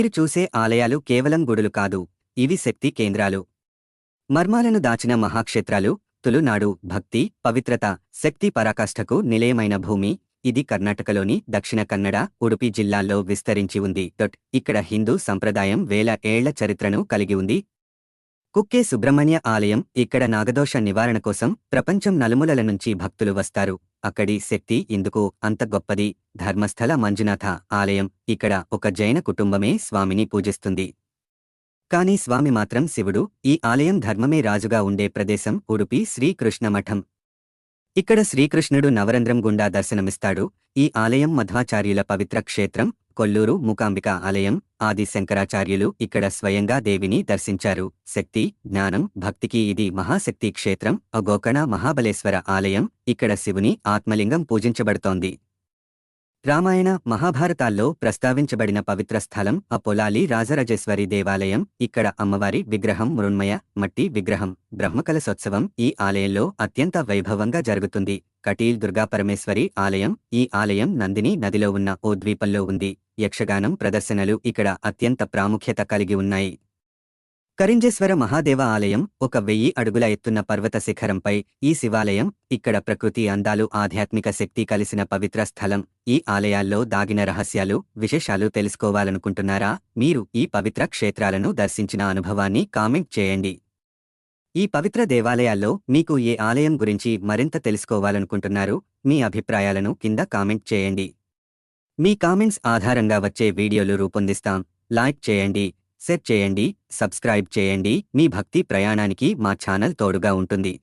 మీరు చూసే ఆలయాలు కేవలం గుడులు కాదు, ఇవి శక్తి కేంద్రాలు. మర్మాలను దాచిన మహాక్షేత్రాలు. తులునాడు భక్తి, పవిత్రత, శక్తి పరాకాష్ఠకు నిలయమైన భూమి. ఇది కర్ణాటకలోని దక్షిణ కన్నడ, ఉడుపి జిల్లాల్లో విస్తరించి ఉంది. ఇక్కడ హిందూ సంప్రదాయం వేల ఏళ్ల చరిత్రను కలిగి ఉంది. కుక్కే సుబ్రహ్మణ్య ఆలయం. ఇక్కడ నాగదోష నివారణ కోసం ప్రపంచం నలుమూలల నుంచి భక్తులు వస్తారు. అక్కడి శక్తి ఇందుకు అంత గొప్పది. ధర్మస్థల మంజునాథ ఆలయం. ఇక్కడ ఒక జైన కుటుంబమే స్వామిని పూజిస్తుంది. కాని స్వామి మాత్రం శివుడు. ఈ ఆలయం ధర్మమే రాజుగా ఉండే ప్రదేశం. ఉడుపి శ్రీకృష్ణ మఠం. ఇక్కడ శ్రీకృష్ణుడు నవరంధ్రం గుండా దర్శనమిస్తాడు. ఈ ఆలయం మధ్వాచార్యుల పవిత్ర క్షేత్రం. కొల్లూరు మూకాంబిక ఆలయం. ఆది శంకరాచార్యులు ఇక్కడ స్వయంగా దేవిని దర్శించారు. శక్తి, జ్ఞానం, భక్తికి ఇది మహాశక్తి క్షేత్రం. గోకర్ణ మహాబలేశ్వర ఆలయం. ఇక్కడ శివుని ఆత్మలింగం పూజించబడుతోంది. రామాయణ, మహాభారతాల్లో ప్రస్తావించబడిన పవిత్ర స్థలం పొలాలి రాజరాజేశ్వరి దేవాలయం. ఇక్కడ అమ్మవారి విగ్రహం మృణ్మయ మట్టి విగ్రహం. బ్రహ్మకలశోత్సవం ఈ ఆలయంలో అత్యంత వైభవంగా జరుగుతుంది. కటీల్ దుర్గాపరమేశ్వరి ఆలయం. ఈ ఆలయం నందిని నదిలో ఉన్న ఓ ద్వీపంలో ఉంది. యక్షగానం ప్రదర్శనలు ఇక్కడ అత్యంత ప్రాముఖ్యత కలిగి ఉన్నాయి. కరింజేశ్వర మహాదేవ ఆలయం. 1000 అడుగుల ఎత్తున్న పర్వత శిఖరంపై ఈ శివాలయం. ఇక్కడ ప్రకృతి అందాలు, ఆధ్యాత్మిక శక్తి కలిసిన పవిత్ర స్థలం. ఈ ఆలయాల్లో దాగిన రహస్యాలు, విశేషాలు తెలుసుకోవాలనుకుంటున్నారా? మీరు ఈ పవిత్ర క్షేత్రాలను దర్శించిన అనుభవాన్ని కామెంట్ చేయండి. ఈ పవిత్ర దేవాలయాల్లో మీకు ఏ ఆలయం గురించి మరింత తెలుసుకోవాలనుకుంటున్నారు? మీ అభిప్రాయాలను కింద కామెంట్ చేయండి. మీ కామెంట్స్ ఆధారంగా వచ్చే వీడియోలు రూపొందిస్తాం. లైక్ చేయండి, షేర్ చేయండి, సబ్స్క్రైబ్ చేయండి. మీ భక్తి ప్రయాణానికి మా ఛానల్ తోడుగా ఉంటుంది.